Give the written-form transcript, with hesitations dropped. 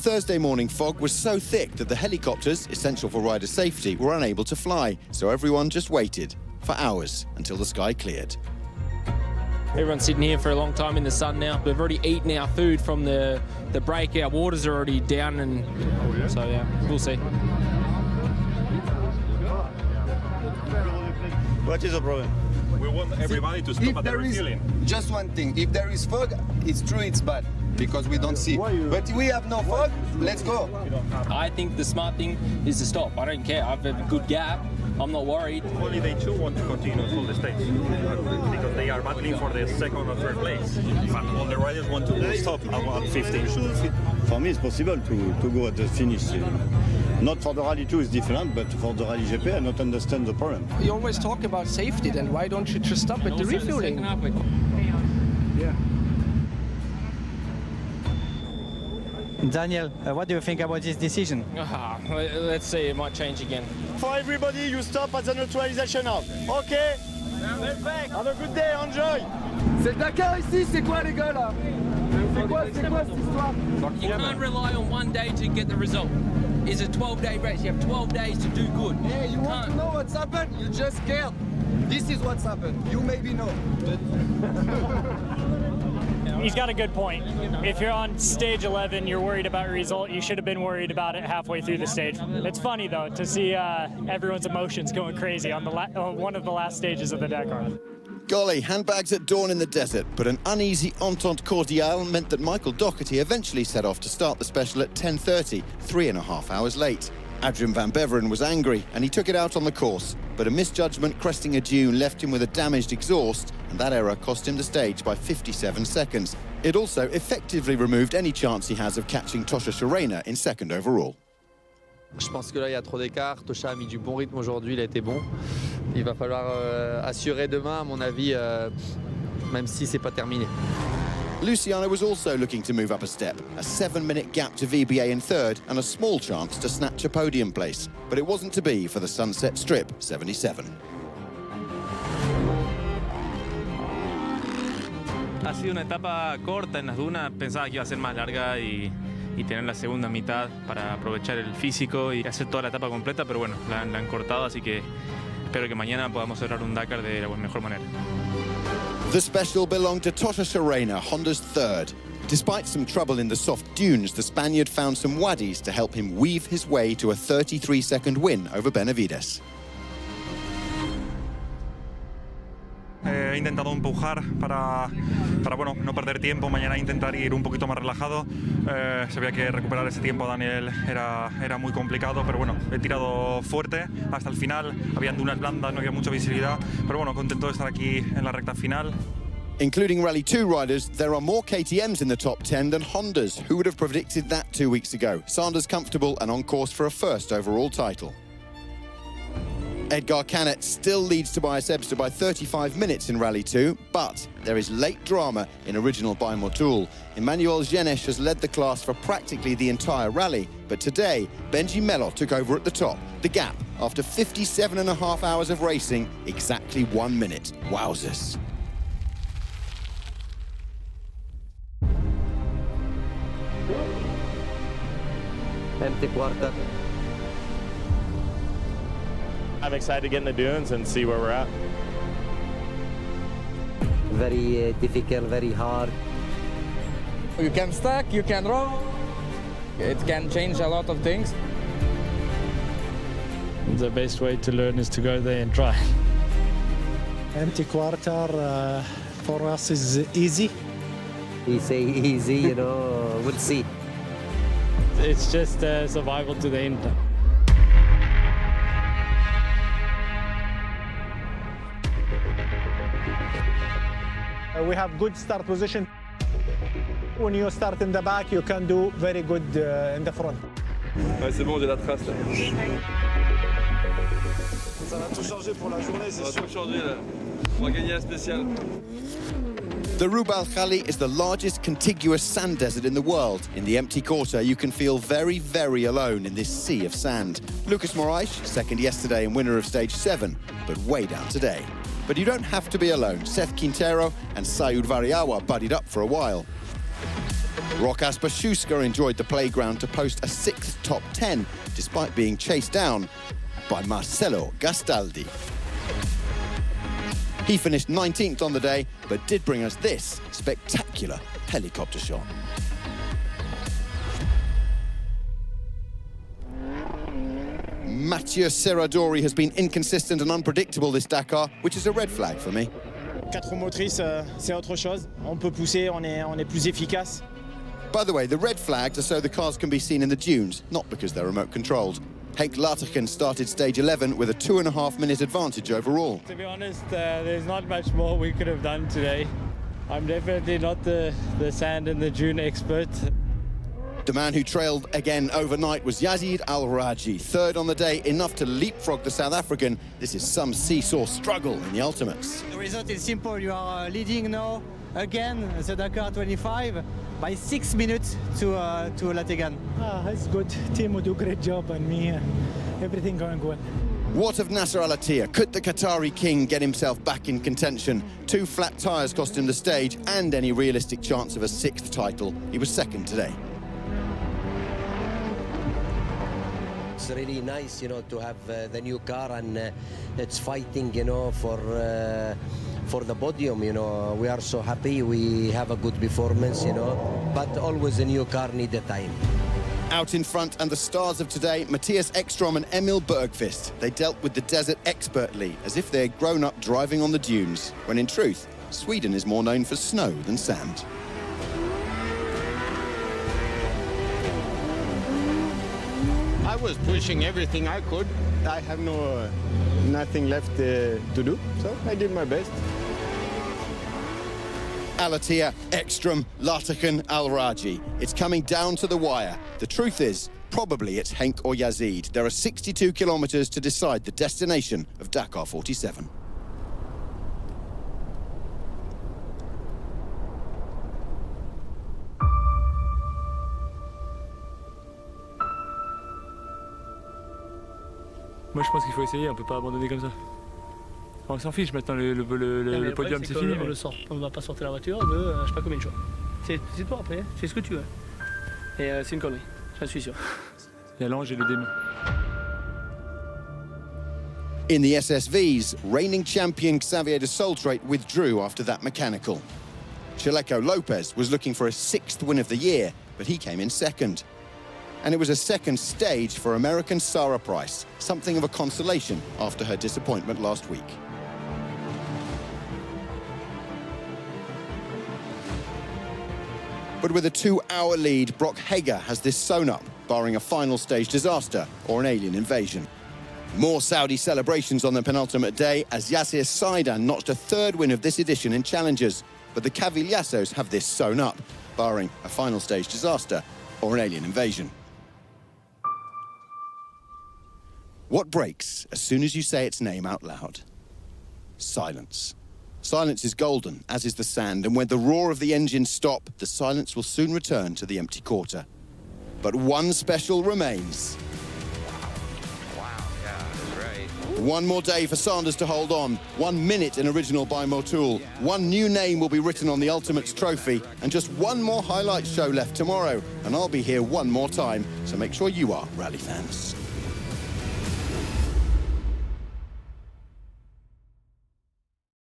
Thursday morning fog was so thick that the helicopters, essential for rider safety, were unable to fly, so everyone just waited for hours until the sky cleared. Everyone's sitting here for a long time in the sun now. We've already eaten our food from the break. Our waters are already down, and so yeah, we'll see. What is the problem? We want everybody to stop at the refueling. Just one thing, if there is fog, it's true it's bad, because we don't see. But if we have no fog, let's go. I think the smart thing is to stop. I don't care. I've a good gap. I'm not worried. Only they two want to continue full the stage because they are battling for the second or third place. But all the riders want to stop about 50. For me, it's possible to go at the finish. Not for the Rally 2 is different, but for the Rally GP, I don't understand the problem. You always talk about safety, then why don't you just stop at the refueling? Yeah. Daniel, what do you think about this decision? Let's see, it might change again. For everybody, you stop at the neutralization now. Okay? Have a good day, enjoy! C'est le Dakar ici, c'est quoi les gars là? C'est quoi cette histoire? You can't rely on one day to get the result. It's a 12-day race. You have 12 days to do good. Hey, you want to know what's happened? You just scared. This is what's happened. You maybe know. He's got a good point. If you're on stage 11, you're worried about your result. You should have been worried about it halfway through the stage. It's funny, though, to see everyone's emotions going crazy on one of the last stages of the Dakar. Golly, handbags at dawn in the desert, but an uneasy entente cordiale meant that Michael Doherty eventually set off to start the special at 10:30, 3.5 hours late. Adrian van Beveren was angry, and he took it out on the course, but a misjudgment cresting a dune left him with a damaged exhaust, and that error cost him the stage by 57 seconds. It also effectively removed any chance he has of catching Tosha Shirena in second overall. Je pense que là, il y a trop d'écart. Tosha a mis du bon rythme aujourd'hui, il a été bon. Il va falloir assurer demain, à mon avis, même si c'est pas terminé. Luciano was also looking to move up a step, a 7-minute gap to VBA in third and a small chance to snatch a podium place. But it wasn't to be for the Sunset Strip 77. Ha sido una etapa corta en las dunas, pensaba que iba a ser más larga y tener la segunda mitad para aprovechar el físico y hacer toda la etapa completa, pero bueno, la han cortado, así que espero que mañana podamos cerrar un Dakar de la mejor manera. The special belonged to Tosha Shirena, Honda's third. Despite some trouble in the soft dunes, the Spaniard found some waddies to help him weave his way to a 33-second win over Benavides. He intentado empujar para bueno, no perder tiempo, mañana intentar ir un poquito más relajado. Sabía que recuperar ese tiempo, Daniel, era muy complicado, pero bueno, he tirado fuerte hasta el final. Habían dunas blandas, no había mucha visibilidad, pero bueno, contento de estar aquí en la recta final. Including Rally 2 riders, there are more KTMs in the top 10 than Hondas. Who would have predicted that 2 weeks ago? Sanders comfortable and on course for a first overall title. Edgar Canet still leads Tobias Ebster by 35 minutes in Rally 2, but there is late drama in Original by Motul. Emmanuel Genesh has led the class for practically the entire rally, but today, Benji Mello took over at the top. The gap, after 57.5 hours of racing, exactly 1 minute. Wowzers. Empty quarter. I'm excited to get in the dunes and see where we're at. Very difficult, very hard. You can stack, you can roll. It can change a lot of things. The best way to learn is to go there and try. Empty quarter for us is easy. We say easy, you know, we'll see. It's just survival to the end. We have good start position. When you start in the back, you can do very good in the front. Ouais, c'est bon, j'ai la trace là. Ça va tout changer pour la journée, c'est sûr. Ça va tout changer là. On va gagner un spécial. The Rub Al Khali is the largest contiguous sand desert in the world. In the empty quarter, you can feel very, very alone in this sea of sand. Lucas Moraes, second yesterday and winner of stage 7, but way down today. But you don't have to be alone. Seth Quintero and Sayud Variawa buddied up for a while. Rokas Bashuska enjoyed the playground to post a 6th top 10, despite being chased down by Marcelo Gastaldi. He finished 19th on the day, but did bring us this spectacular helicopter shot. Mathieu Serradori has been inconsistent and unpredictable this Dakar, which is a red flag for me. 4 roues motrices, c'est autre chose. On peut pousser, on est plus efficace. By the way, the red flags are so the cars can be seen in the dunes, not because they're remote controlled. Henk Laterken started stage 11 with a 2.5-minute advantage overall. To be honest, there's not much more we could have done today. I'm definitely not the sand and the dune expert. The man who trailed again overnight was Yazid Al-Raji, third on the day, enough to leapfrog the South African. This is some seesaw struggle in the ultimates. The result is simple. You are leading now again the Dakar 25 by 6 minutes to Lategan. It's good. Team will do a great job, and me, everything going well. What of Nasser al-Attiyah? Could the Qatari king get himself back in contention? 2 flat tyres cost him the stage and any realistic chance of a 6th title. He was second today. It's really nice, you know, to have the new car, and it's fighting, you know, for the podium. You know, we are so happy. We have a good performance, you know, but always a new car need a time. Out in front, and the stars of today, Matthias Ekstrom and Emil Bergqvist. They dealt with the desert expertly, as if they had grown up driving on the dunes, when in truth, Sweden is more known for snow than sand. I was pushing everything I could. I have nothing left to do, so I did my best. Al-Attiyah, Ekstrom, Laterken, Al-Raji. It's coming down to the wire. The truth is, probably it's Henk or Yazid. There are 62 kilometers to decide the destination of Dakar 47. Moi je pense qu'il faut essayer, on peut pas abandonner comme ça. On s'en fiche maintenant, le podium c'est fini. On va pas sortir la voiture de je sais pas combien de jours. C'est toi après, c'est ce que tu veux. Et c'est une connerie, j'en suis sûr. Il y a l'ange et le démon. In the SSVs, reigning champion Xavier de Soltrait withdrew after that mechanical. Chaleco Lopez was looking for a 6th win of the year, but he came in second. And it was a second stage for American Sarah Price, something of a consolation after her disappointment last week. But with a 2-hour lead, Brock Hager has this sewn up, barring a final stage disaster or an alien invasion. More Saudi celebrations on the penultimate day as Yassir Saidan notched a 3rd win of this edition in Challengers. But the Cavillassos have this sewn up, barring a final stage disaster or an alien invasion. What breaks as soon as you say its name out loud? Silence. Silence is golden, as is the sand, and when the roar of the engines stop, the silence will soon return to the empty quarter. But one special remains. Wow, yeah, that's right. One more day for Sanders to hold on. 1 minute in original by Motul. One new name will be written on the Ultimates trophy, and just one more highlight show left tomorrow. And I'll be here one more time, so make sure you are, rally fans.